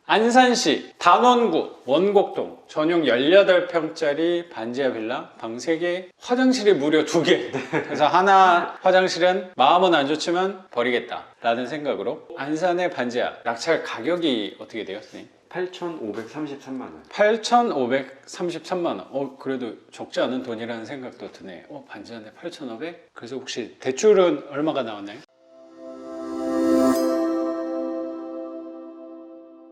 안산시 단원구 원곡동 전용 18평짜리 반지하 빌라 방 3개, 화장실이 무려 2개. 그래서 하나 화장실은 마음은 안 좋지만 버리겠다 라는 생각으로. 안산의 반지하 낙찰 가격이 어떻게 돼요, 선생님? 8,533만 원. 8,533만 원. 그래도 적지 않은 돈이라는 생각도 드네. 반지하인데 8,500? 그래서 혹시 대출은 얼마가 나왔나요?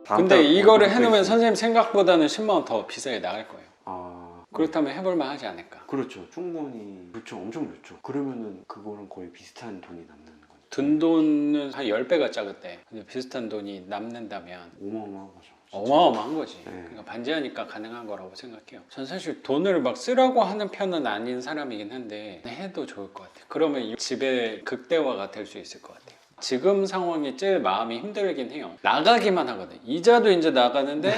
근데 이거를 해놓으면 선생님 생각보다는 10만 원 더 비싸게 나갈 거예요. 그렇다면 해볼만 하지 않을까? 그렇죠. 충분히 좋죠. 엄청 좋죠. 그러면은 그거는 거의 비슷한 돈이 남는 거죠. 든 돈은 한 10배가 작은데 근데 비슷한 돈이 남는다면 어마어마한 거죠. 진짜. 어마어마한 거지. 네. 그러니까 반지하니까 가능한 거라고 생각해요. 전 사실 돈을 막 쓰라고 하는 편은 아닌 사람이긴 한데 해도 좋을 것 같아요. 그러면 이 집의 극대화가 될 수 있을 것 같아요. 지금 상황이 제일 마음이 힘들긴 해요. 나가기만 하거든. 이자도 이제 나가는데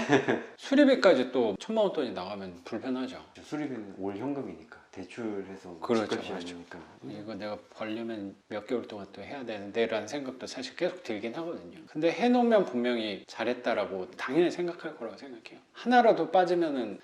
수리비까지 또 1,000만 원 돈이 나가면 불편하죠. 수리비는 올 현금이니까 대출해서 그렇죠, 집값이 그렇죠. 아니니까. 이거 내가 벌려면 몇 개월 동안 또 해야 되는데 라는 생각도 사실 계속 들긴 하거든요. 근데 해놓으면 분명히 잘했다라고 당연히 생각할 거라고 생각해요. 하나라도 빠지면은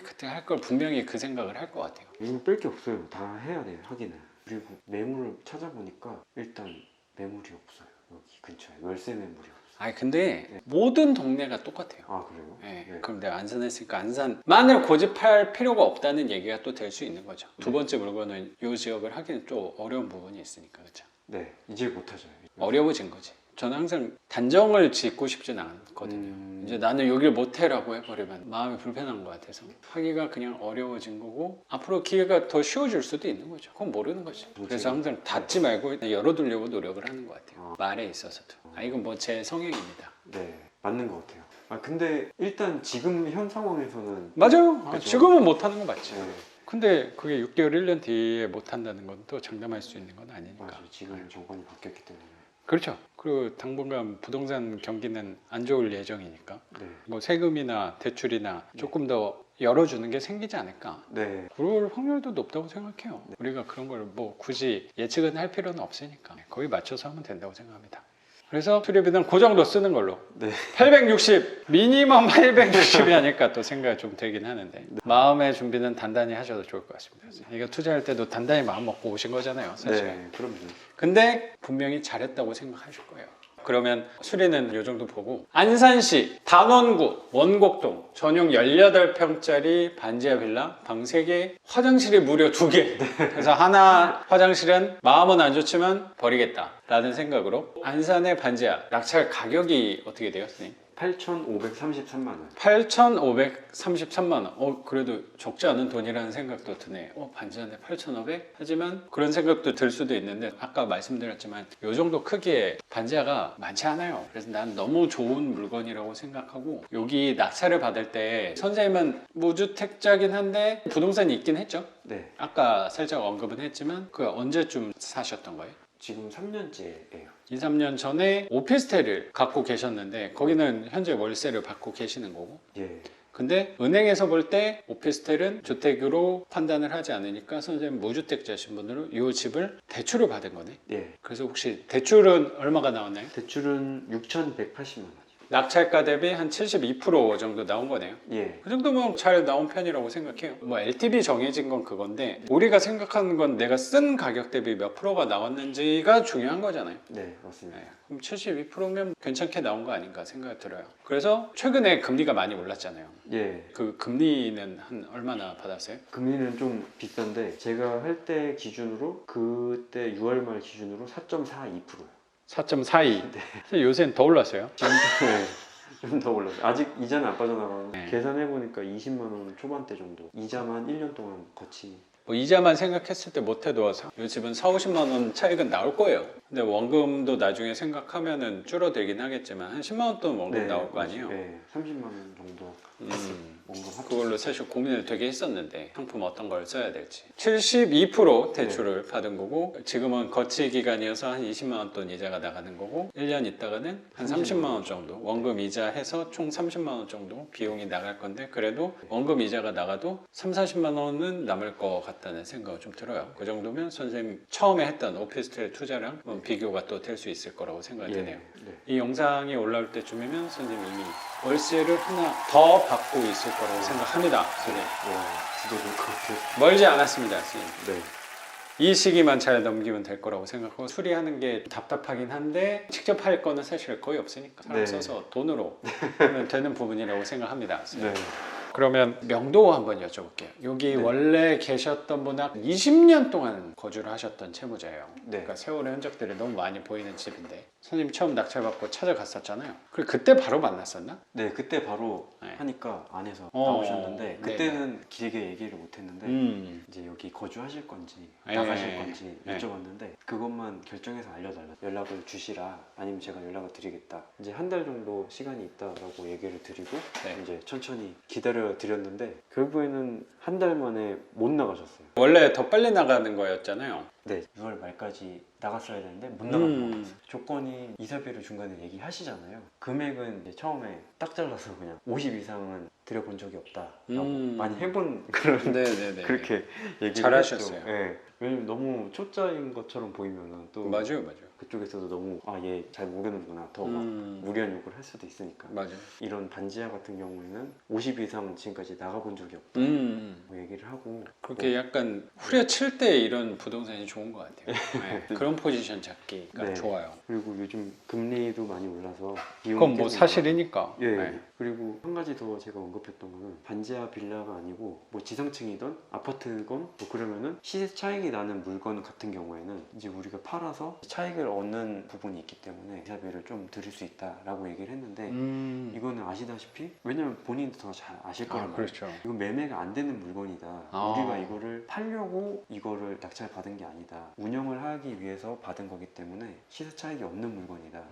그때 할 걸 분명히 그 생각을 할 것 같아요. 이거 뺄 게 없어요. 다 해야 돼요. 확인을. 그리고 매물을 찾아보니까 일단 매물이 없어요. 여기 근처에 월세 매물이 없어요. 근데 네. 모든 동네가 똑같아요. 그래요? 네. 네. 그럼 내가 안산했으니까 안산만을 고집할 필요가 없다는 얘기가 또 될 수 있는 거죠. 두 번째 물건은 이 지역을 하기는 좀 어려운 부분이 있으니까. 그렇죠? 네, 이제 못하죠. 어려워진 거지. 저는 항상 단정을 짓고 싶진 않거든요. 이제 나는 여기를 못해라고 해버리면 마음이 불편한 것 같아서 하기가 그냥 어려워진 거고 앞으로 기회가 더 쉬워질 수도 있는 거죠. 그건 모르는 거지. 그래서 항상 닫지 말고 열어두려고 노력을 하는 것 같아요. 말에 있어서도. 이건 뭐 제 성향입니다. 네, 맞는 것 같아요. 근데 일단 지금 현 상황에서는 맞아요. 그렇죠. 지금은 못하는 거 맞지. 네, 근데 그게 6개월, 1년 뒤에 못한다는 건 또 장담할 수 있는 건 아니니까. 맞아요. 지금 정권이 바뀌었기 때문에. 그렇죠. 그리고 당분간 부동산 경기는 안 좋을 예정이니까 네, 뭐 세금이나 대출이나 조금 더 열어주는 게 생기지 않을까. 네, 그럴 확률도 높다고 생각해요. 우리가 그런 걸 뭐 굳이 예측은 할 필요는 없으니까 거기 맞춰서 하면 된다고 생각합니다. 그래서 수리비는 그 정도 쓰는 걸로. 네. 860 미니멈 860이 아닐까 또 생각이 좀 되긴 하는데 마음의 준비는 단단히 하셔도 좋을 것 같습니다. 이거 투자할 때도 단단히 마음 먹고 오신 거잖아요, 사실. 네, 그럼요. 근데 분명히 잘했다고 생각하실 거예요. 그러면 수리는 이 정도 보고 안산시 단원구 원곡동 전용 18평짜리 반지하 빌라 방 3개, 화장실이 무려 2개. 그래서 하나 화장실은 마음은 안 좋지만 버리겠다 라는 생각으로. 안산의 반지하 낙찰 가격이 어떻게 돼요, 선생님? 8,533만 원. 8,533만 원. 그래도 적지 않은 돈이라는 생각도 드네. 반지하인데 8,500? 하지만 그런 생각도 들 수도 있는데 아까 말씀드렸지만 이 정도 크기의 반지하가 많지 않아요. 그래서 난 너무 좋은 물건이라고 생각하고 여기 낙찰을 받을 때 선생님은 무주택자긴 한데 부동산이 있긴 했죠? 네, 아까 살짝 언급은 했지만 그 언제쯤 사셨던 거예요? 지금 3년째예요. 2, 3년 전에 오피스텔을 갖고 계셨는데 거기는 현재 월세를 받고 계시는 거고 예, 근데 은행에서 볼 때 오피스텔은 주택으로 판단을 하지 않으니까 선생님 무주택자신 분들은 이 집을 대출을 받은 거네. 예. 그래서 혹시 대출은 얼마가 나왔나요? 대출은 6,180만 원. 낙찰가 대비 한 72% 정도 나온 거네요. 예, 그 정도면 잘 나온 편이라고 생각해요. 뭐 LTV 정해진 건 그건데 우리가 생각하는 건 내가 쓴 가격 대비 몇 프로가 나왔는지가 중요한 거잖아요. 네, 맞습니다. 그럼 72%면 괜찮게 나온 거 아닌가 생각이 들어요. 그래서 최근에 금리가 많이 올랐잖아요. 예, 그 금리는 한 얼마나 받았어요? 금리는 좀 비싼데 제가 할 때 기준으로 그때 6월 말 기준으로 4.42%요. 4.42. 요새는 더 올랐어요. 지금 좀 더 올랐어요. 아직 이자는 안 빠져나가고 네. 계산해 보니까 20만 원 초반대 정도. 이자만 1년 동안 거치. 뭐 이자만 생각했을 때 못해도 이 집은 4, 50만 원 차익은 나올 거예요. 근데 원금도 나중에 생각하면은 줄어들긴 하겠지만 한 10만 원 돈 원금 나올 거 아니에요. 네, 30만 원 정도 원금 합쳐. 그걸로 사실 고민을 되게 했었는데 상품 어떤 걸 써야 될지. 72% 대출을 받은 거고 지금은 거치 기간이어서 한 20만 원 돈 이자가 나가는 거고 1년 있다가는 한 30만 원 정도 원금 이자 해서 총 30만 원 정도 비용이 나갈 건데 그래도 원금 이자가 나가도 3, 40만 원은 남을 것 같다는 생각이 좀 들어요. 그 정도면 선생님 처음에 했던 오피스텔 투자랑 비교가 또 될 수 있을 거라고 생각이 드네요. 네. 이 영상이 올라올 때쯤이면 선생님 이미 월세를 하나 더 받고 있을 거라고 생각합니다. 선생님. 와, 진짜 좋을 것 같아요. 멀지 않았습니다, 선생님. 네. 이 시기만 잘 넘기면 될 거라고 생각하고 수리하는 게 답답하긴 한데 직접 할 거는 사실 거의 없으니까 사람 네. 써서 돈으로 하면 되는 부분이라고 생각합니다. 네. 그러면 명도 한번 여쭤볼게요. 여기 네. 원래 계셨던 분은 20년 동안 거주를 하셨던 채무자예요. 네. 그러니까 세월의 흔적들이 너무 많이 보이는 집인데 선생님 처음 낙찰받고 찾아갔었잖아요. 그리고 그때 바로 만났었나? 네, 그때 바로 네. 하니까 안에서 어, 나오셨는데 그때는 길게 얘기를 못 했는데 이제 여기 거주하실 건지 예. 나가실 건지 예. 여쭤봤는데 그것만 결정해서 알려달라, 연락을 주시라, 아니면 제가 연락을 드리겠다. 이제 한 달 정도 시간이 있다라고 얘기를 드리고 네. 이제 천천히 기다려 드렸는데 결국에는 한 달 만에 못 나가셨어요. 원래 더 빨리 나가는 거였잖아요. 네, 6월 말까지 나갔어야 되는데 못 나가는 거예요. 음. 조건이 이사비를 중간에 얘기하시잖아요. 금액은 이제 처음에 딱 잘라서 그냥 50 이상은 들여본 적이 없다라고 많이 해본 그런 네네네. 그렇게 얘기를 잘하셨어요. 했죠. 네. 왜냐면 너무 초짜인 것처럼 보이면은 또 맞아요. 그쪽에서도 너무 얘 잘 모르는구나, 더 막 무리한 요구를 할 수도 있으니까. 맞아요. 이런 반지하 같은 경우에는 50 이상은 지금까지 나가본 적이 없다 뭐 얘기를 하고 그렇게 약간 후려칠 때 이런 부동산이 좋은 것 같아요. 네. 그런 포지션 잡기가 네. 좋아요. 그리고 요즘 금리도 많이 올라서 비용 그건 뭐 때문에 사실이니까. 예. 네. 그리고 한 가지 더 제가 언급했던 거는 반지하 빌라가 아니고 뭐 지상층이든 아파트건 뭐 그러면은 시세 차익이 나는 물건 같은 경우에는 이제 우리가 팔아서 차익을 얻는 부분이 있기 때문에 이사비를 좀 드릴 수 있다라고 얘기를 했는데 이거는 아시다시피 왜냐면 본인도 더 잘 아실 거란 말이에요. 그렇죠. 이건 매매가 안 되는 물건이다. 아. 우리가 이거를 팔려고 이거를 낙찰 받은 게 아니다. 운영을 하기 위해서 받은 거기 때문에 시세 차익이 없는 물건이다.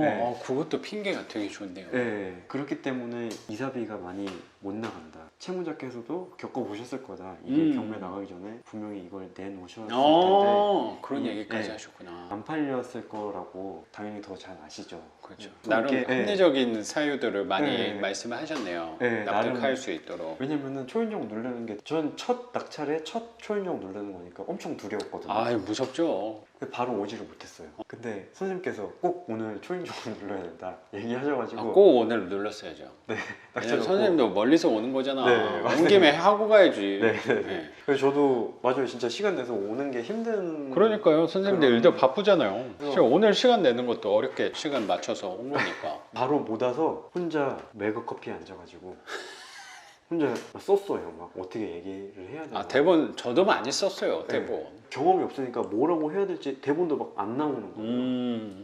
네. 그것도 핑계가 되게 좋네요. 네, 그렇기 때문에 이사비가 많이 못 나간다. 채무자께서도 겪어보셨을 거다. 이게 경매 나가기 전에 분명히 이걸 내놓으셨을 텐데 그런 얘기까지 네. 하셨구나. 안 팔렸을 거라고 당연히 더 잘 아시죠. 그렇죠. 좀 나름 이렇게, 합리적인 사유들을 많이 네. 말씀을 하셨네요. 네, 납득할 나름- 수 있도록. 왜냐면은 초인종 누르는 게 전 첫 낙찰에 첫 초인종 누르는 거니까 엄청 두려웠거든요. 아, 무섭죠. 바로 오지를 못했어요. 근데 선생님께서 꼭 오늘 초인종을 눌러야 된다 얘기하셔가지고 꼭 오늘 눌렀어야죠. 왜냐면 낙찰 선생님도 멀리서 오는 거잖아. 네, 맞아요. 온 김에 하고 가야지. 네, 네. 그래서 저도 맞아요, 진짜 시간 내서 오는 게 힘든. 그러니까요. 선생님들 그럼- 일도 바쁘잖아요. 그럼- 진짜 오늘 시간 내는 것도 어렵게 시간 맞춰서 온 거니까. 바로 못 와서 혼자 맥커피에 앉아가지고 혼자 썼어요. 막 어떻게 얘기를 해야 되나. 대본 저도 많이 썼어요. 네. 대본. 경험이 없으니까 뭐라고 해야 될지 대본도 막 안 나오는 거예요.